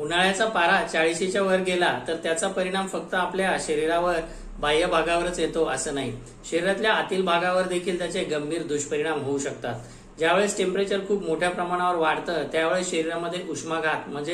उन्हाळ्याचा पारा 40च्या वर गेला तर त्याचा परिणाम फक्त आपल्या शरीरावर बाह्य भागावरच येतो असं नाही, शरीरातल्या आतील भागावर देखील त्याचे गंभीर दुष्परिणाम होऊ शकतात. ज्यावेळेस टेम्परेचर खूप मोठ्या प्रमाणावर वाढतं त्यावेळेस शरीरामध्ये उष्माघात म्हणजे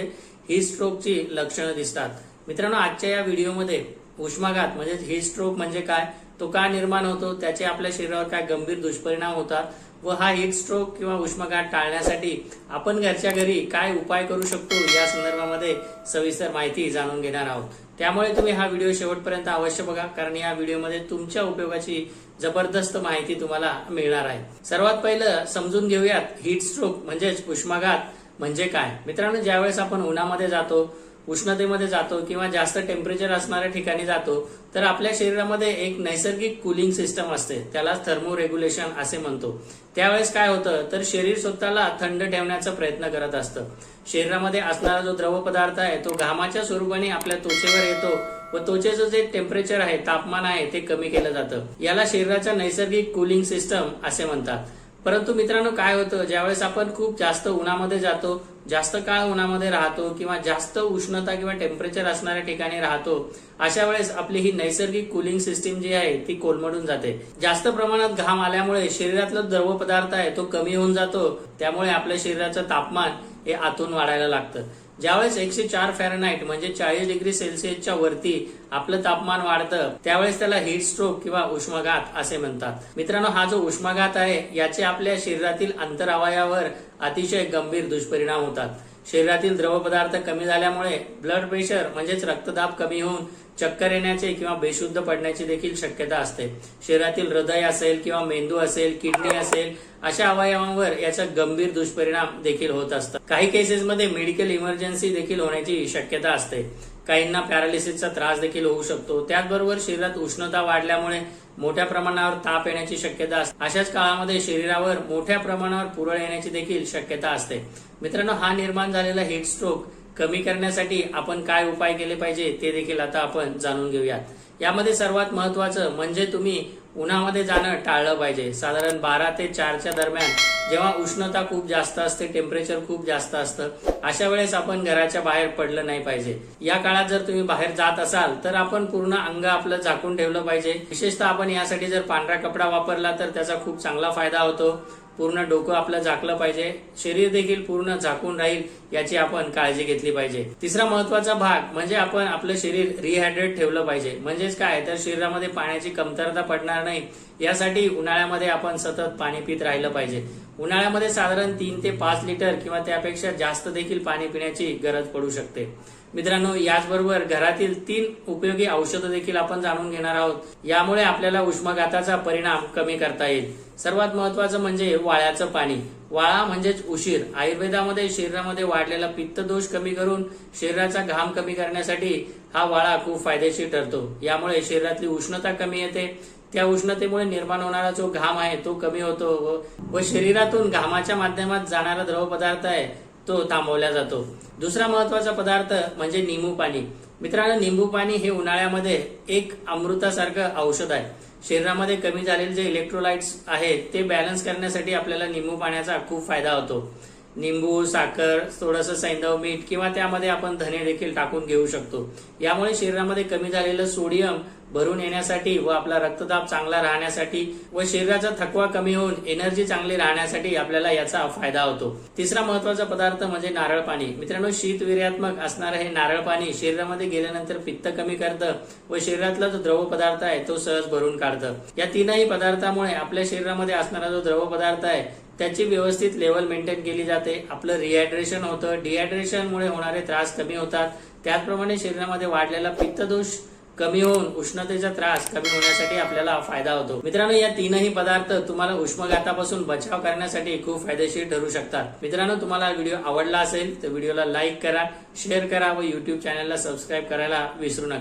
हीट स्ट्रोकची लक्षणं दिसतात. मित्रांनो, आजच्या या व्हिडिओमध्ये उष्माघात म्हणजे हीट स्ट्रोक म्हणजे काय, तो का निर्माण होतो, त्याचे आपल्या शरीरावर काय गंभीर दुष्परिणाम होतात व हा हीट स्ट्रोक किंवा उष्माघात टाळण्यासाठी आपण घरच्या घरी काय उपाय करू शकतो या संदर्भामध्ये सविस्तर माहिती जाणून घेणार आहोत. त्यामुळे तुम्ही हा व्हिडिओ शेवटपर्यंत अवश्य बघा, कारण या व्हिडिओमध्ये तुमच्या उपयोगाची जबरदस्त माहिती तुम्हाला मिळणार आहे. सर्वात पहिलं समजून घेऊयात हीट स्ट्रोक म्हणजेच उष्माघात म्हणजे काय. मित्रांनो, ज्यावेळेस आपण उन्हामध्ये जातो, उष्णतेमध्ये जातो किंवा जास्त टेम्परेचर असणाऱ्या ठिकाणी जातो तर आपल्या शरीरामध्ये एक नैसर्गिक कूलिंग सिस्टम असते, त्याला थर्मो रेग्युलेशन असे म्हणतो. त्यावेळेस काय होतं तर शरीर स्वतःला थंड ठेवण्याचा प्रयत्न करत असतं. शरीरामध्ये असणारा जो द्रव पदार्थ आहे तो घामाच्या स्वरूपाने आपल्या त्वचेवर येतो व त्वचेचं जे टेम्परेचर आहे, तापमान आहे ते कमी केलं जातं. याला शरीराचा नैसर्गिक कूलिंग सिस्टम असे म्हणतात. परंतु मित्रांनो, काय होतं ज्यावेळेस आपण खूप जास्त उन्हामध्ये जातो, जास्त काळ उन्हामध्ये राहतो किंवा जास्त उष्णता किंवा टेम्परेचर असणाऱ्या ठिकाणी राहतो, अशा वेळेस आपली ही नैसर्गिक कूलिंग सिस्टीम जी आहे ती कोलमडून जाते. जास्त प्रमाणात घाम आल्यामुळे शरीरातला द्रव पदार्थ आहे तो कमी होऊन जातो, त्यामुळे आपल्या शरीराचं तापमान हे आतून वाढायला लागतं. ज्यावेळेस 104 फॅरनहाइट म्हणजे 40 डिग्री सेल्सिअसच्या वरती आपलं तापमान वाढतं त्यावेळेस त्याला हीट स्ट्रोक किंवा उष्माघात असे म्हणतात. मित्रांनो, हा जो उष्माघात आहे याचे आपल्या शरीरातील अंतर अवयवावर अतिशय गंभीर दुष्परिणाम होतात. शरीरातील द्रव पदार्थ कमी झाल्यामुळे ब्लड प्रेशर म्हणजेच रक्तदाब कमी होऊन चक्कर येण्याचे किंवा बेशुद्ध पडण्याची देखील शक्यता असते. शरीरातील हृदय असेल किंवा मेंदू असेल, किडनी असेल, अशा अवयवांवर याचा गंभीर दुष्परिणाम देखील होत असतात. काही केसेसमध्ये मेडिकल इमर्जन्सी देखील होण्याची शक्यता असते. काहींना पॅरालिसिसचा त्रास देखील होऊ शकतो. त्याचबरोबर शरीरात उष्णता वाढल्यामुळे मोठ्या प्रमाणावर ताप येण्याची शक्यता असते. अशाच काळामध्ये शरीरावर मोठ्या प्रमाणावर पुरळ येण्याची देखील शक्यता असते. मित्रांनो, हा निर्माण झालेला हीट स्ट्रोक कमी करण्यासाठी आपण काय उपाय केले पाहिजे ते देखील आता आपण जाणून घेऊयात. यामध्ये सर्वात महत्वाचं म्हणजे तुम्ही उन्हामध्ये जाणं टाळलं पाहिजे. साधारण 12 ते 4च्या दरम्यान जेव्हा उष्णता खूप जास्त असते, टेम्परेचर खूप जास्त असतं, अशा वेळेस आपण घराच्या बाहेर पडलं नाही पाहिजे. या काळात जर तुम्ही बाहेर जात असाल तर आपण पूर्ण अंग आपलं झाकून ठेवलं पाहिजे. विशेषतः आपण यासाठी जर पांढरा कपडा वापरला तर त्याचा खूप चांगला फायदा होतो. पूर्ण डोकं आपलं झाकलं पाहिजे, शरीर देखील पूर्ण झाकून राहील याची आपण काळजी घेतली पाहिजे. तिसरा महत्वाचा भाग म्हणजे आपण आपलं शरीर रिहायड्रेट ठेवलं पाहिजे. म्हणजेच काय तर शरीरामध्ये पाण्याची कमतरता पडणार नाही यासाठी उन्हाळ्यामध्ये आपण सतत पाणी पित राहिलं पाहिजे. उन्हाळ्यामध्ये साधारण 3 ते 5 लिटर किंवा त्यापेक्षा जास्त देखील पाणी पिण्याची गरज पडू शकते. मित्रांनो, याचबरोबर घरातील 3 उपयोगी औषधं देखील आपण जाणून घेणार आहोत. यामुळे आपल्याला उष्माघाताचा परिणाम कमी करता येईल. सर्वात महत्वाचं म्हणजे वाळ्याचं पाणी. वाळा म्हणजेच उशीर. आयुर्वेदामध्ये शरीरामध्ये वाढलेला पित्त दोष कमी करून शरीराचा घाम कमी करण्यासाठी हा वाळा खूप फायदेशीर ठरतो. यामुळे शरीरातली उष्णता कमी येते. त्या उष्णतेमुळे निर्माण होणारा जो घाम आहे तो कमी होतो व शरीरातून घामाच्या माध्यमात जाणारा द्रव पदार्थ आहे तो थांबवला जातो. दुसरा महत्वाचा पदार्थ म्हणजे निंबू पाणी. मित्रांनो, निंबू पाणी हे उन्हाळ्यामध्ये एक अमृतासारखं औषध आहे. शरीरामध्ये कमी झालेले जे इलेक्ट्रोलाइट्स आहेत ते बॅलन्स करण्यासाठी आपल्याला निंबू पाण्याचा खूप फायदा होतो. निंबू, साखर, थोडंसं सैंधव मीठ किंवा त्यामध्ये आपण धने देखील टाकून घेऊ शकतो. यामुळे शरीरामध्ये कमी झालेलं सोडियम भरून येण्यासाठी व आपला रक्तदाब चांगला राहण्यासाठी व शरीराचा थकवा कमी होऊन एनर्जी चांगली राहण्यासाठी आपल्याला याचा फायदा होतो. तिसरा महत्वाचा पदार्थ म्हणजे नारळ पाणी. मित्रांनो, शीतवीर्यात्मक असणारं हे नारळ पाणी शरीरामध्ये गेल्यानंतर पित्त कमी करतं व शरीरातला जो द्रव पदार्थ आहे तो सहज भरून काढतं. या तीनही पदार्थामुळे आपल्या शरीरामध्ये असणारा जो द्रव पदार्थ आहे त्याची व्यवस्थित लेवल मेंटेन केली जाते. आपलं रिहायड्रेशन होतं. डिहायड्रेशनमुळे होणारे त्रास कमी होतात. त्याचप्रमाणे शरीरामध्ये वाढलेला पित्तदोष कमी होऊन उष्णतेचा त्रास कमी होण्यासाठी आपल्याला फायदा होतो. मित्रांनो, या तीनही पदार्थ तुम्हाला उष्माघातापासून बचाव करण्यासाठी खूप फायदेशीर ठरू शकतात. मित्रांनो, तुम्हाला व्हिडिओ आवडला असेल तर व्हिडिओला लाईक करा, शेअर करा व YouTube चॅनलला सबस्क्राईब करायला विसरू नका.